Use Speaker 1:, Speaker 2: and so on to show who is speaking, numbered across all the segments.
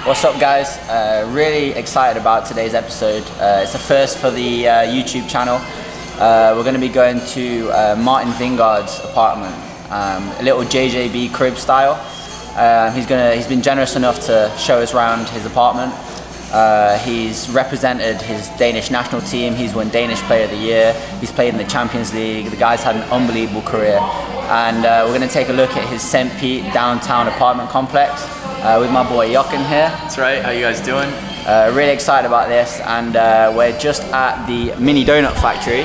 Speaker 1: What's up, guys? Really excited about today's episode. It's a first for the YouTube channel. We're going to be going to Martin Vingaard's apartment, a little JJB crib style. He's been generous enough to show us around his apartment. He's represented his Danish National Team. He's won Danish Player of the Year. He's played in the Champions League. The guy's had an unbelievable career. And we're going to take a look at his St Pete downtown apartment complex with my boy Jochen here.
Speaker 2: That's right. How you guys doing?
Speaker 1: Really excited about this, and we're just at the mini donut factory.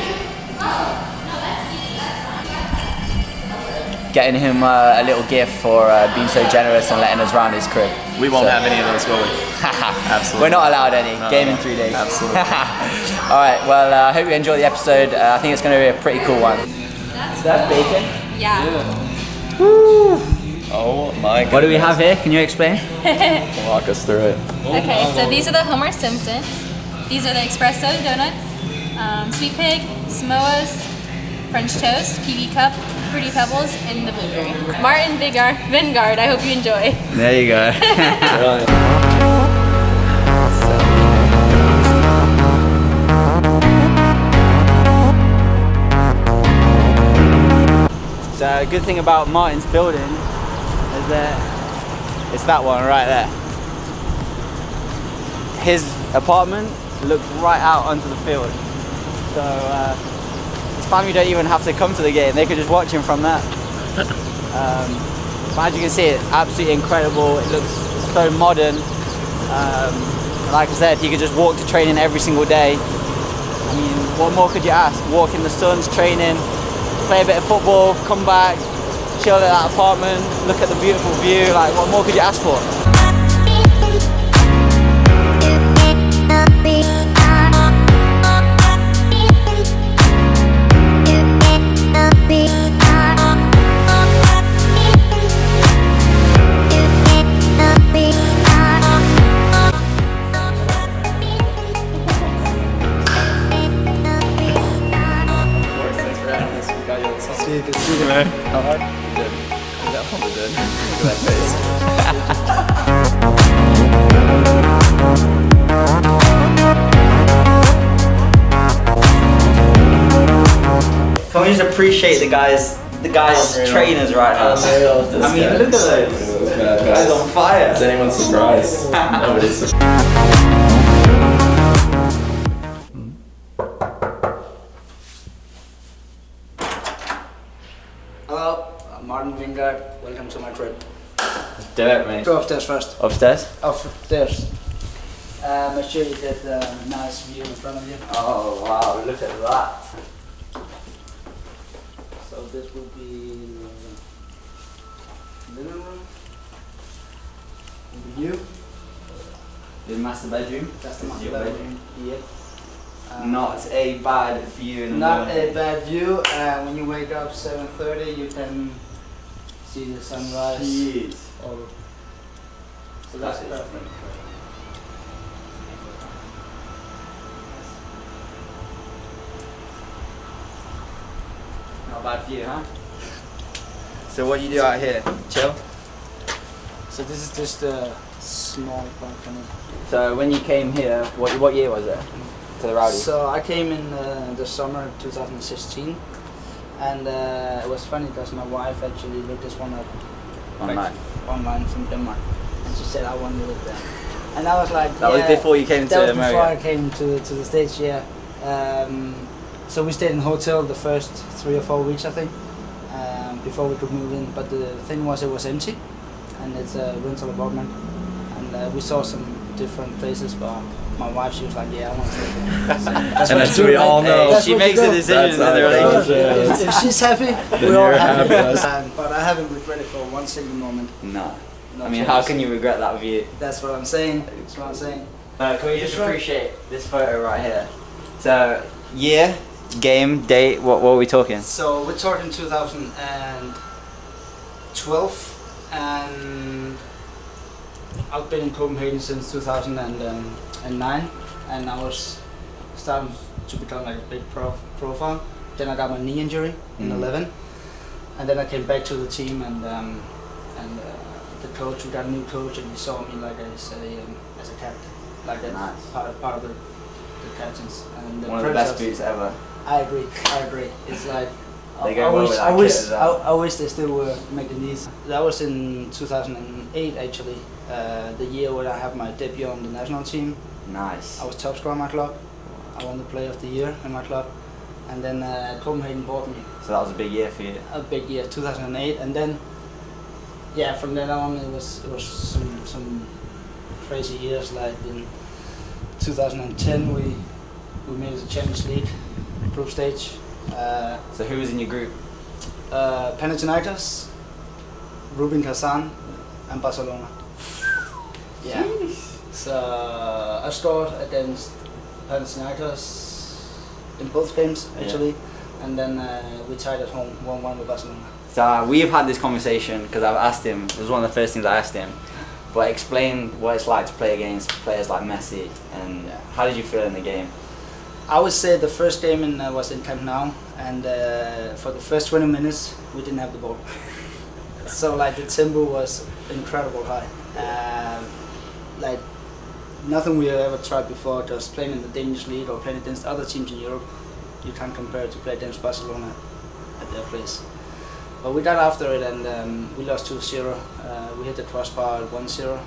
Speaker 1: Getting him a little gift for being so generous and letting us round his crib.
Speaker 2: We won't have any of those, will we? Absolutely.
Speaker 1: We're not allowed any.
Speaker 2: No,
Speaker 1: Game in 3 days.
Speaker 2: Absolutely.
Speaker 1: Alright, well, I hope you enjoy the episode. I think it's going to be a pretty cool one. Is that bacon?
Speaker 3: Yeah.
Speaker 1: Woo!
Speaker 2: Oh my god.
Speaker 1: What do we have here? Can you explain?
Speaker 2: Walk us through it.
Speaker 3: Okay, so these are the Homer Simpsons. These are the espresso donuts, sweet pig, Samoas, French toast, PB cup, fruity pebbles, and the blueberry. Martin Vingaard, I hope you enjoy.
Speaker 1: There you go. So a good thing about Martin's building is that it's that one right there. His apartment looks right out onto the field. So his family don't even have to come to the game, they could just watch him from that. But as you can see, it's absolutely incredible. It looks so modern. Like I said, he could just walk to training every single day. I mean, what more could you ask? Walk in the sun's training, play a bit of football, come back, chill at that apartment, look at the beautiful view. Like, what more could you ask for? Can we just appreciate the guys trainers right now? I mean, look at those. Guys on fire.
Speaker 2: Is anyone surprised? Nobody's surprised.
Speaker 4: Hello, I'm Martin Vingaard. Welcome to my crib.
Speaker 1: Let's do it, mate.
Speaker 4: Go upstairs first.
Speaker 1: Upstairs?
Speaker 4: Upstairs. Make sure you get a nice view in front of you.
Speaker 1: Oh wow, look at that.
Speaker 4: So this will be living room. And you.
Speaker 1: The master bedroom?
Speaker 4: That's the master bedroom. Yeah.
Speaker 1: Not a bad view in the
Speaker 4: Not
Speaker 1: morning.
Speaker 4: a bad view. When you wake up 7:30, you can see the sunrise.
Speaker 1: Jeez.
Speaker 4: So that's perfect.
Speaker 1: Not a bad view, huh? So what do you do out here? Chill?
Speaker 4: So this is just a small balcony.
Speaker 1: So when you came here, what year was it? To the Rowdies?
Speaker 4: So I came in the summer 2016, and it was funny because my wife actually looked this one up online from Denmark, and she said I want to live there. And I was like,
Speaker 1: that was before you came to America?
Speaker 4: That was before I came to the States, yeah. So we stayed in a hotel the first 3 or 4 weeks, I think, before we could move in. But the thing was, it was empty, and it's a rental apartment. And we saw some different places, but my wife, she was like, yeah, I want to live here. That's
Speaker 2: and that's what we all know.
Speaker 1: Hey, she makes the decisions in the relationship.
Speaker 4: If she's happy, we're all happy. But I haven't regretted for one single moment.
Speaker 1: No. I mean, how can you regret that view?
Speaker 4: That's what I'm saying. That's what I'm saying.
Speaker 1: Can we just appreciate this photo right here? So, year, game, date, what are we talking?
Speaker 4: So we're talking 2012, and I've been in Copenhagen since 2009, and I was starting to become like a big profile. Then I got my knee injury in 11, and then I came back to the team, and the coach. We got a new coach, and he saw me like as a captain, like that
Speaker 1: Nice.
Speaker 4: part of the captains. And
Speaker 1: One of the best boots ever.
Speaker 4: I agree. It's like
Speaker 1: They go well with that kit as well.
Speaker 4: I wish they still make the knees. That was in 2008 actually, the year when I had my debut on the national team.
Speaker 1: Nice.
Speaker 4: I was top scorer in my club. I won the Player of the Year in my club, and then Copenhagen bought me.
Speaker 1: So that was a big year for you.
Speaker 4: A big year, 2008, and then yeah, from then on it was some crazy years. Like in 2010 we made it to Champions League group stage.
Speaker 1: So who was in your group?
Speaker 4: Panathinaikos, Rubin Kazan, and Barcelona. Yeah. So I scored against Panathinaikos in both games actually, and then we tied at home 1-1 with Barcelona.
Speaker 1: So we've had this conversation because I've asked him. It was one of the first things I asked him. But explain what it's like to play against players like Messi, and how did you feel in the game?
Speaker 4: I would say the first game was in Camp Nou, and for the first 20 minutes we didn't have the ball. So like the tempo was incredible high, like nothing we have ever tried before. Just playing in the Danish league or playing against other teams in Europe, you can't compare it to play against Barcelona at their place. But we got after it, and we lost 2-0. We hit the crossbar at 1-0.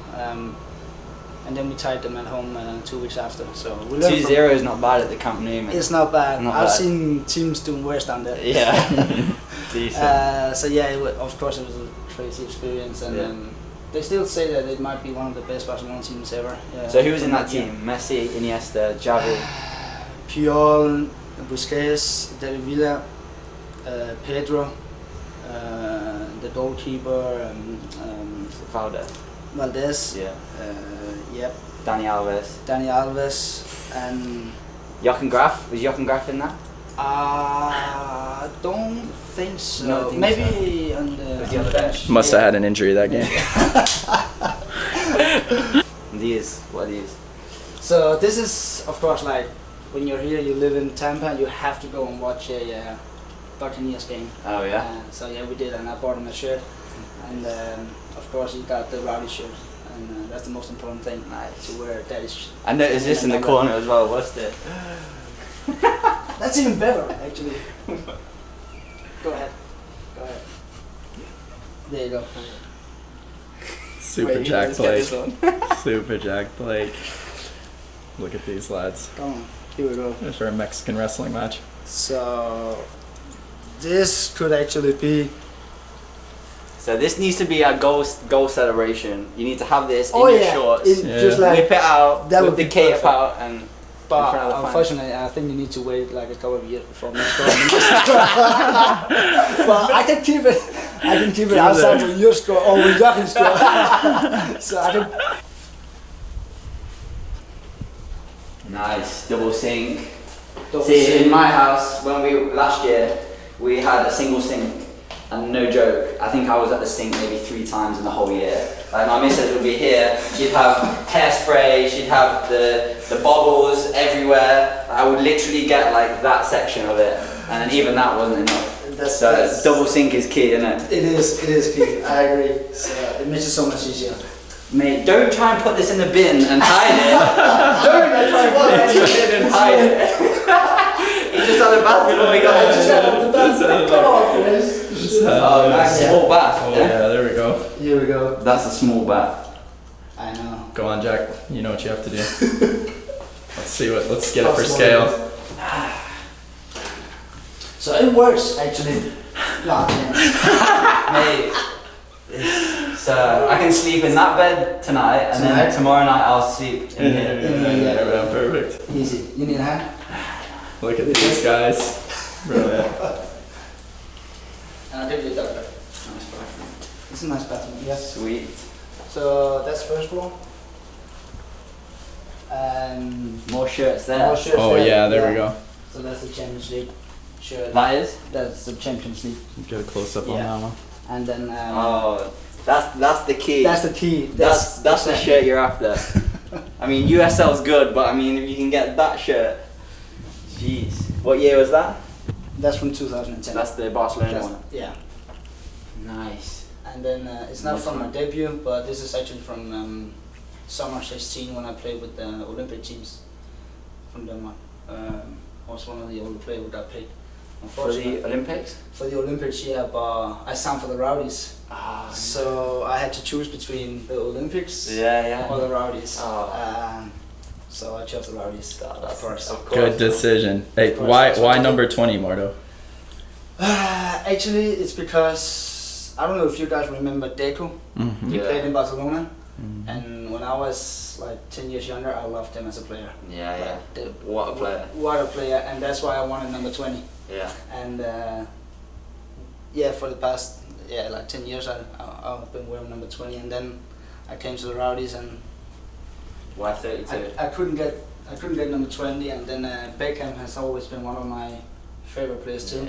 Speaker 4: And then we tied them at home 2 weeks after. So we
Speaker 1: 2-0 is not bad at the Camp Nou, man.
Speaker 4: It's not bad.
Speaker 1: Not
Speaker 4: I've
Speaker 1: bad.
Speaker 4: seen teams doing worse down there.
Speaker 1: Yeah. Decent.
Speaker 4: So yeah, of course it was a crazy experience, and they still say that it might be one of the best Barcelona teams ever.
Speaker 1: So who was in that team? Messi, Iniesta, Xavi?
Speaker 4: Puyol, Busquets, David Villa, Pedro, the goalkeeper, Valdez.
Speaker 1: Yeah.
Speaker 4: Yep.
Speaker 1: Dani
Speaker 4: Alves, and
Speaker 1: Jochen Graf? Was Jochen Graf in that?
Speaker 4: I don't think so.
Speaker 1: No, I think
Speaker 4: maybe
Speaker 1: so.
Speaker 4: on the
Speaker 1: the other bench.
Speaker 2: Must have had an injury that game.
Speaker 4: What is? So this is, of course, like when you're here, you live in Tampa, you have to go and watch a Buccaneers game.
Speaker 1: Oh yeah.
Speaker 4: So yeah, we did, and I bought him a shirt, and of course he got the Rowdy shirt, and that's the most important thing.
Speaker 1: Nice.
Speaker 4: To wear Danish.
Speaker 1: I noticed this in the corner as well. What's this?
Speaker 4: That's even better, actually. Go ahead. There you go.
Speaker 2: Super
Speaker 1: Wait,
Speaker 2: Jack
Speaker 1: let's get
Speaker 2: Blake.
Speaker 1: this one.
Speaker 2: Super Jack Blake. Look at these lads.
Speaker 4: Come on, here we go.
Speaker 2: Just for a Mexican wrestling match.
Speaker 4: So this could actually be.
Speaker 1: So this needs to be our goal celebration. You need to have this in
Speaker 4: Oh
Speaker 1: your
Speaker 4: yeah,
Speaker 1: shorts.
Speaker 4: just like.
Speaker 1: Whip it out,
Speaker 4: That
Speaker 1: whip
Speaker 4: would
Speaker 1: the
Speaker 4: be
Speaker 1: cape
Speaker 4: perfect.
Speaker 1: out, and
Speaker 4: But
Speaker 1: fans.
Speaker 4: unfortunately, I think you need to wait like a couple of years before next score. But I can keep it. I can keep it outside when you score or when Jochen score. So I can.
Speaker 1: Nice double sink.
Speaker 4: Double
Speaker 1: See,
Speaker 4: sink.
Speaker 1: in my house last year we had a single sink, and no joke, I think I was at the sink maybe 3 times in the whole year. Like my missus would be here, she'd have hairspray, she'd have the bubbles everywhere. I would literally get like that section of it, and then even that wasn't enough.
Speaker 4: That's
Speaker 1: Double sink is key, isn't it?
Speaker 4: It is key. I agree. So it makes it so much easier.
Speaker 1: Mate, don't try and put this in the bin and hide it. Don't try and put it in the bin and hide it. It's just on the bathroom when we got
Speaker 4: Come on, Chris.
Speaker 1: Oh, nice small bath.
Speaker 2: Oh yeah, there we go.
Speaker 4: Here we go.
Speaker 1: That's a small bath.
Speaker 4: I know.
Speaker 2: Go on, Jack. You know what you have to do. Let's get it for scale.
Speaker 4: So it works actually. No,
Speaker 1: Mate, so I can sleep in that bed tonight, and then tomorrow night I'll sleep in here.
Speaker 2: Yeah, perfect.
Speaker 4: easy. You need a hand?
Speaker 2: Look at these guys. Brilliant.
Speaker 4: And I'll give you a doctor. Nice bathroom. It's a nice bathroom, yes.
Speaker 1: Sweet.
Speaker 4: So that's first floor.
Speaker 1: More shirts there.
Speaker 4: More shirts
Speaker 2: Oh yeah, there we go.
Speaker 4: So that's the Champions League shirt.
Speaker 1: That is?
Speaker 4: That's the Champions League.
Speaker 2: Get a close up on
Speaker 4: Yeah.
Speaker 2: that one.
Speaker 4: And then
Speaker 1: Oh, that's the key.
Speaker 4: that's the key.
Speaker 1: That's the shirt you're after. I mean, USL's good, but I mean, if you can get that shirt, jeez. What year was that?
Speaker 4: That's from 2010.
Speaker 1: That's the Barcelona
Speaker 4: That's-
Speaker 1: one.
Speaker 4: Yeah.
Speaker 1: Nice.
Speaker 4: And then it's not from my debut, but this is actually from summer 16 when I played with the Olympic teams from Denmark. I was one of the older players who got picked.
Speaker 1: For the Olympics?
Speaker 4: For the Olympics, yeah, but I signed for the Rowdies. So I had to choose between the Olympics or the Rowdies. So I chose the Rowdies. Of course.
Speaker 2: Good decision. Hey, why number 20, Marto?
Speaker 4: Actually, it's because I don't know if you guys remember Deco. He played in Barcelona, and when I was like 10 years younger, I loved him as a player.
Speaker 1: What a player!
Speaker 4: What a player, and that's why I wanted number 20. And for the past like 10 years, I've been wearing number 20, and then I came to the Rowdies, and
Speaker 1: why 32?
Speaker 4: I couldn't get number 20, and then Beckham has always been one of my favorite players too.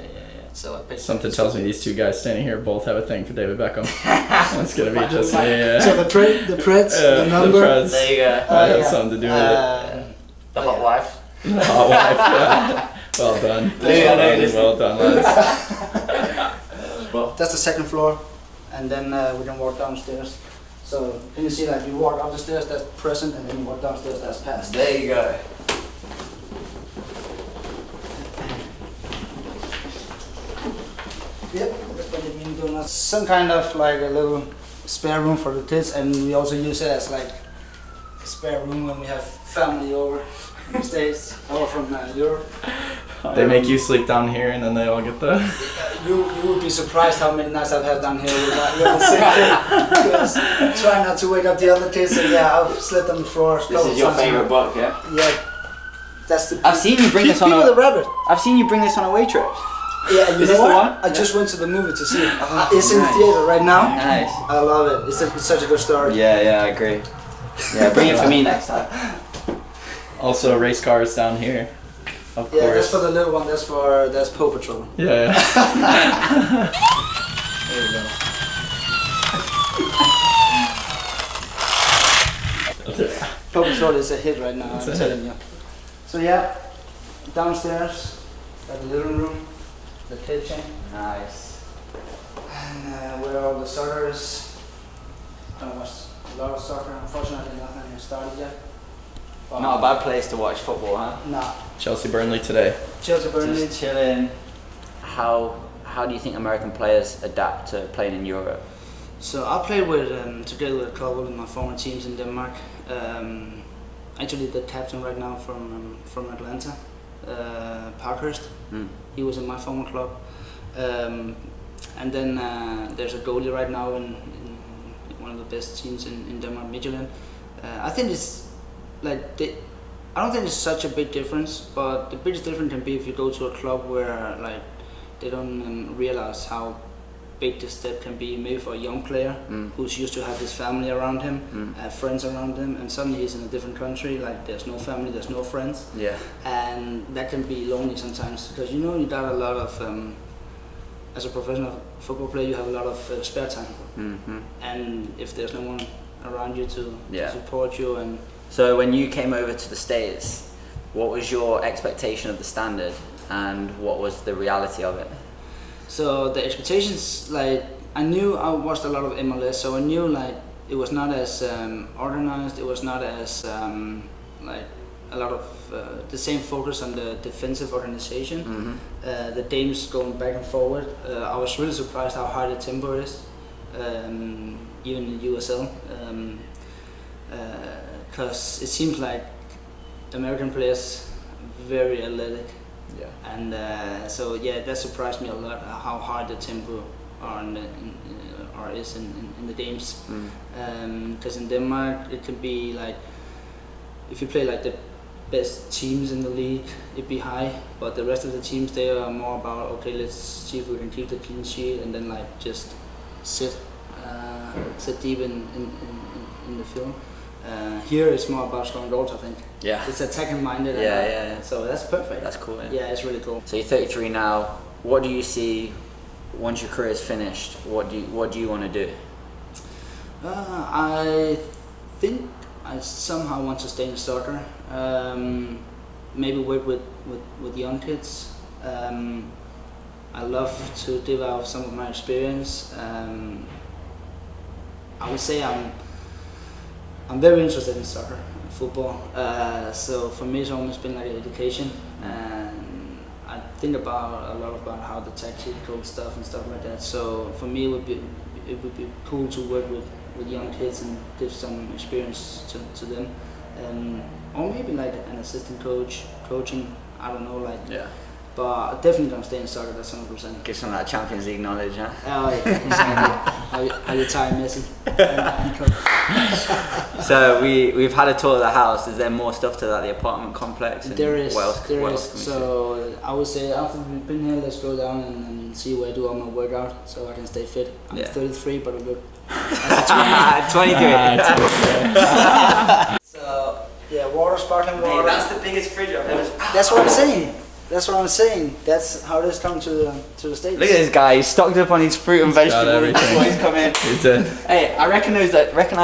Speaker 4: So I picked
Speaker 2: something tells me these two guys standing here both have a thing for David Beckham. It's gonna be just me.
Speaker 4: So the Preds, the number.
Speaker 2: The Preds.
Speaker 1: There you go.
Speaker 2: I have something to do with it.
Speaker 1: The hot wife.
Speaker 2: The hot wife. Yeah. Well done. Well done, lads.
Speaker 4: That's the second floor, and then we can walk downstairs. So can you see that you walk up the stairs, that's present, and then you walk downstairs, that's past.
Speaker 1: There you go.
Speaker 4: Yep, that's what it means doing that. Some kind of like a little spare room for the kids, and we also use it as like a spare room when we have family over from the States or from Europe.
Speaker 2: They make you sleep down here, and then they all get the.
Speaker 4: You would be surprised how many nights I've had down here with the same thing. Because try not to wake up the other kids, and I've slept on the floor.
Speaker 1: This is your favorite book, yeah?
Speaker 4: Yeah, that's the.
Speaker 1: I've seen you bring this on
Speaker 4: the rabbit.
Speaker 1: I've seen you bring this on away trips.
Speaker 4: Yeah, you
Speaker 1: is
Speaker 4: know
Speaker 1: this
Speaker 4: what?
Speaker 1: the one?
Speaker 4: I just went to the movie to see it. It's in the theater right now.
Speaker 1: Nice.
Speaker 4: I love it. It's such a good story.
Speaker 1: Yeah, I agree. Yeah, bring it for me next time.
Speaker 2: Also, race cars down here. Of course.
Speaker 4: Yeah, that's for the little one. That's Paw Patrol.
Speaker 2: Yeah.
Speaker 4: There you go. Paw Patrol is a hit right now. I'm telling you. So downstairs, got the living room, the kitchen.
Speaker 1: Nice.
Speaker 4: And where all the soccer is. I watch a lot of soccer. Unfortunately, nothing has started yet. But
Speaker 1: Not a bad place to watch football, huh?
Speaker 4: Nah.
Speaker 2: Chelsea Burnley today.
Speaker 4: Chelsea Burnley.
Speaker 1: Just chilling. How do you think American players adapt to playing in Europe?
Speaker 4: So I played with together with a couple of my former teams in Denmark. Actually, the captain right now from Atlanta, Parkhurst. He was in my former club. And then there's a goalie right now in one of the best teams in Denmark, Midtjylland. I think it's like I don't think it's such a big difference, but the biggest difference can be if you go to a club where like they don't realize how big the step can be, maybe for a young player who's used to have his family around him, have friends around him, and suddenly he's in a different country, like there's no family, there's no friends. And that can be lonely sometimes, because you got a lot of as a professional football player, you have a lot of spare time, and if there's no one around you to support you. And
Speaker 1: so when you came over to the States, what was your expectation of the standard, and what was the reality of it?
Speaker 4: So the expectations, like I watched a lot of MLS, so I knew like it was not as organized, it was not as like a lot of the same focus on the defensive organization. The Danes going back and forward. I was really surprised how high the tempo is, even in USL, because it seems like American players very athletic. And so that surprised me a lot, how hard the tempo is in the games. Because in Denmark it can be like, if you play like the best teams in the league, it'd be high, but the rest of the teams, they are more about, okay, let's see if we can keep the clean sheet, and then like just sit deep in the field. Here it's more about scoring goals, I think. It's attacking minded. So that's perfect.
Speaker 1: That's cool.
Speaker 4: Yeah, it's really cool.
Speaker 1: So you're 33 now. What do you see once your career is finished? What do you want to do?
Speaker 4: I think I somehow want to stay in soccer. Maybe work with young kids. I love to give out some of my experience. I would say I'm very interested in soccer, football. So for me, it's almost been like an education, and I think about a lot about how the tactical stuff and stuff like that. So for me, it would be cool to work with young kids and give some experience to them, or maybe like an assistant coaching. I don't know, like.
Speaker 2: Yeah.
Speaker 4: But definitely gonna stay in soccer. That's 100%.
Speaker 1: Give some of that Champions League knowledge, huh?
Speaker 4: Oh yeah, exactly. How you tie Messi.
Speaker 1: So we've had a tour of the house. Is there more stuff to that? The apartment complex? And
Speaker 4: there is.
Speaker 1: What else can we
Speaker 4: So I would say after we've been here, let's go down and see where I do all my workout, so I can stay fit. I'm 33, but I'm good.
Speaker 1: 23.
Speaker 4: So yeah, water, sparkling water.
Speaker 1: Hey, that's the biggest fridge I've ever.
Speaker 4: That's what I'm saying. That's what I'm saying. That's how this comes to the States.
Speaker 1: Look at this guy. He's stocked up on his fruit and vegetables before he's come in. Hey, I recognise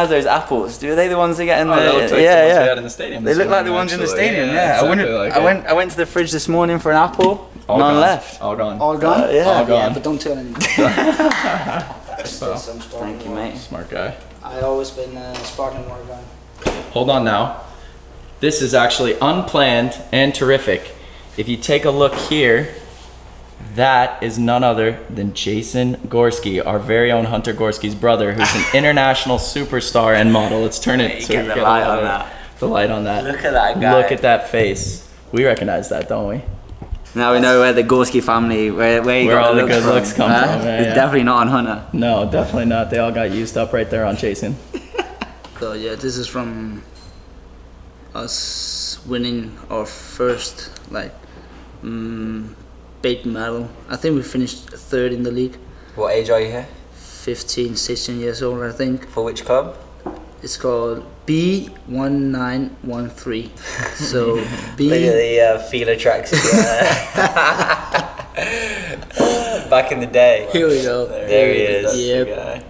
Speaker 1: those apples. Do they the ones they get in the?
Speaker 2: Yeah. In the stadium.
Speaker 1: They look like the ones in the stadium. Yeah.
Speaker 2: Exactly
Speaker 1: I went to the fridge this morning for an apple. None left.
Speaker 2: All gone.
Speaker 4: All gone.
Speaker 1: Yeah.
Speaker 2: All gone.
Speaker 4: Yeah, but don't tell anyone.
Speaker 1: Thank you, mate.
Speaker 2: Smart guy.
Speaker 4: I always been sparkling water guy.
Speaker 2: Hold on now. This is actually unplanned and terrific. If you take a look here, that is none other than Jason Gorski, our very own Hunter Gorski's brother, who's an international superstar and model. Let's turn it so
Speaker 1: get the light on that.
Speaker 2: The light on that.
Speaker 1: Look at that guy.
Speaker 2: Look at that face. We recognize that, don't we?
Speaker 1: Now we know where the Gorski family, where
Speaker 2: all the good looks come from.
Speaker 1: It's definitely not on Hunter.
Speaker 2: No, definitely not. They all got used up right there on Jason.
Speaker 4: So yeah, this is from us winning our first big medal. I think we finished third in the league.
Speaker 1: What age are you here?
Speaker 4: 15, 16 years old, I think.
Speaker 1: For which club?
Speaker 4: It's called B1913. So B.
Speaker 1: Look at the feeler tracks. Back in the day.
Speaker 4: Here we go.
Speaker 1: There he is.
Speaker 4: Yep.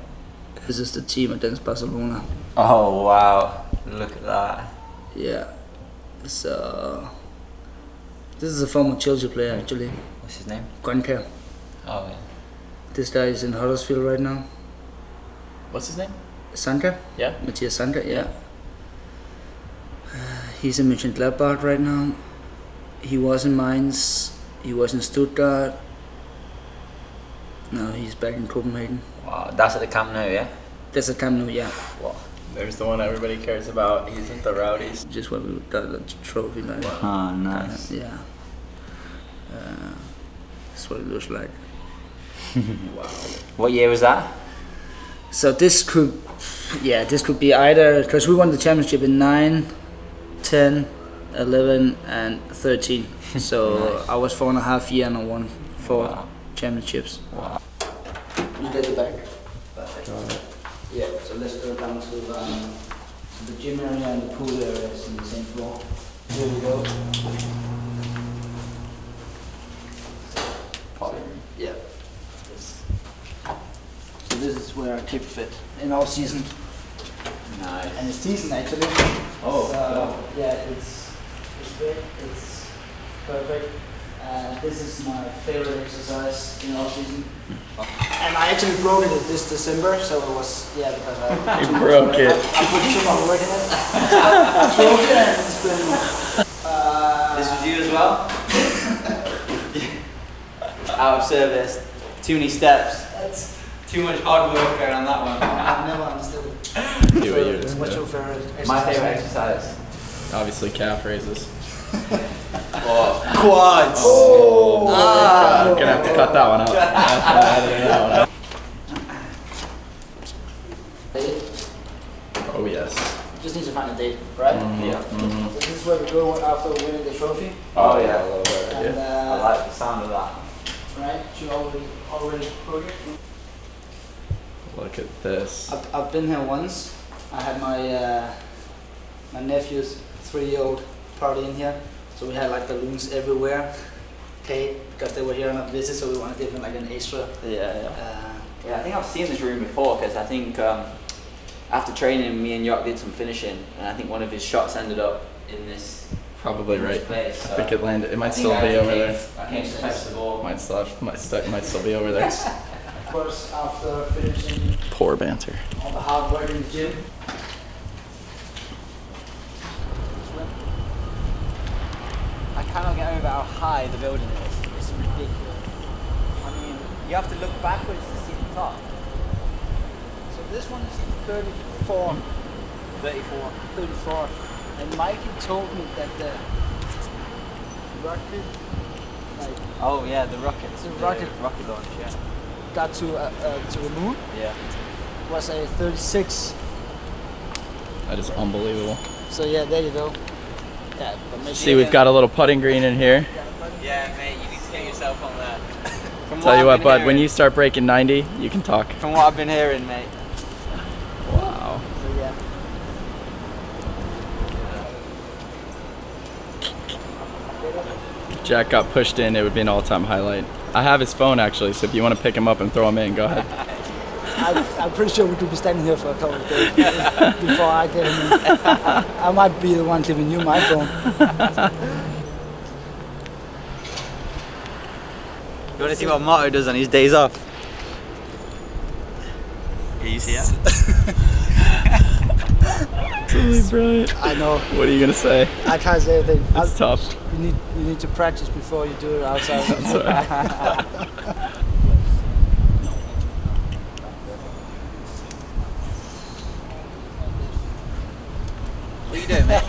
Speaker 4: This is the team against Barcelona.
Speaker 1: Oh wow! Look at that.
Speaker 4: Yeah. So this is a former Chelsea player actually.
Speaker 1: What's his name?
Speaker 4: Vingaard.
Speaker 1: Oh yeah.
Speaker 4: This guy is in Huddersfield right now.
Speaker 2: What's his name?
Speaker 4: Sanka?
Speaker 2: Yeah.
Speaker 4: Matthias Sanka, yeah. He's in Mönchengladbach right now. He was in Mainz. He was in Stuttgart. Now he's back in Copenhagen.
Speaker 1: Wow, that's at the Camp Nou, yeah?
Speaker 4: That's a Camp Nou, yeah.
Speaker 1: Wow.
Speaker 2: There's the one everybody cares about. He's at the Rowdies.
Speaker 4: Just where we got the trophy, like.
Speaker 1: Oh, nice.
Speaker 4: Yeah. That's what it looks like.
Speaker 2: Wow.
Speaker 1: What year was that?
Speaker 4: So this could be either, because we won the championship in 9, 10, 11 and 13. So nice. I was 4.5 years and I won 4 championships. Wow. You get the back. Perfect. Yeah, so let's go down to the gym area and the pool area is in the same floor. Here we go. Yeah. So this is where I keep fit in all season.
Speaker 1: Nice.
Speaker 4: And it's decent actually.
Speaker 2: Oh.
Speaker 4: So, yeah, it's good. It's perfect. This is my favorite exercise in all season. And I actually broke it this December, so it was because I
Speaker 2: broke it.
Speaker 4: I put too much work in it. I broke it and it's been.
Speaker 1: This was you as well? Out of service. Too many steps.
Speaker 4: That's
Speaker 1: too much hard work there on that one.
Speaker 4: I've never understood it. What's your favorite exercise?
Speaker 1: My favorite exercise.
Speaker 2: Obviously calf raises.
Speaker 1: Quads.
Speaker 2: Oh, I'm gonna have to cut that one out. Oh yes.
Speaker 4: Just need to find a date, right?
Speaker 1: Yeah.
Speaker 4: So this is where we go after winning the trophy.
Speaker 1: Oh yeah, I love it.
Speaker 4: And,
Speaker 1: I like the sound of that.
Speaker 4: Right? You already broke it.
Speaker 2: Look at this.
Speaker 4: I've been here once. I had my nephew's 3-year-old party in here, so we had like balloons everywhere. Okay, because they were here on a visit, so we want to give them like an extra.
Speaker 1: Yeah, I think I've seen this room before because I think after training, me and York did some finishing, and I think one of his shots ended up in this.
Speaker 2: Probably right.
Speaker 1: Place, so
Speaker 2: I think it landed. It might still be over there.
Speaker 1: I came to fetch the ball.
Speaker 2: Might still be over there.
Speaker 4: Of course, after finishing
Speaker 2: Poor banter.
Speaker 4: all the hard work in the gym.
Speaker 1: I cannot get over how high the building is. It's ridiculous. I mean, you have to look backwards to see the top.
Speaker 4: So this one is 34.
Speaker 1: 34.
Speaker 4: 34. And Mikey told me that the rocket, like,
Speaker 1: Oh yeah, the rocket.
Speaker 4: The rocket
Speaker 1: launch, yeah.
Speaker 4: got to the moon
Speaker 1: Yeah.
Speaker 4: was a 36.
Speaker 2: That is unbelievable.
Speaker 4: So yeah, there you go. Yeah, but maybe
Speaker 2: See, we've got a little putting green in here.
Speaker 1: Yeah, mate, you need to get yourself on that.
Speaker 2: Tell you what, bud, when you start breaking 90, you can talk.
Speaker 1: From what I've been hearing, mate.
Speaker 2: Wow.
Speaker 4: So yeah.
Speaker 2: If Jack got pushed in, it would be an all-time highlight. I have his phone actually, so if you want to pick him up and throw him in, go ahead.
Speaker 4: I'm pretty sure we could be standing here for a couple of days before I get him in. I might be the one giving you my phone.
Speaker 1: You want to see what Marto does on his days off? Yeah, you see that?
Speaker 2: Absolutely brilliant.
Speaker 4: I know.
Speaker 2: What are you gonna say?
Speaker 4: I can't say anything.
Speaker 2: It's tough.
Speaker 4: You need to practice before you do it outside.
Speaker 2: That's all right.
Speaker 1: What are you doing, mate?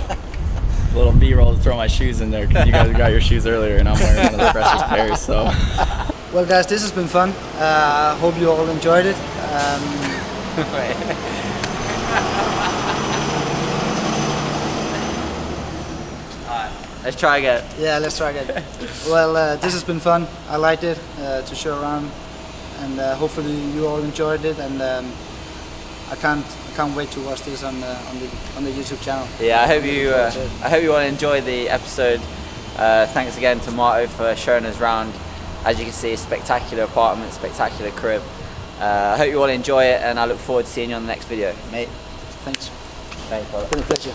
Speaker 2: A little B-roll to throw my shoes in there because you guys got your shoes earlier and I'm wearing one of the freshest pairs. So.
Speaker 4: Well, guys, this has been fun. Hope you all enjoyed it.
Speaker 1: Let's try again.
Speaker 4: Yeah, let's try again. Well, this has been fun. I liked it to show around, and hopefully you all enjoyed it. And I can't wait to watch this on the YouTube channel.
Speaker 1: Yeah, I hope you all enjoy the episode. Thanks again to Marto for showing us around. As you can see, a spectacular apartment, spectacular crib. I hope you all enjoy it, and I look forward to seeing you on the next video, mate.
Speaker 4: Thanks.
Speaker 1: Thanks, brother.
Speaker 4: It's been a pleasure.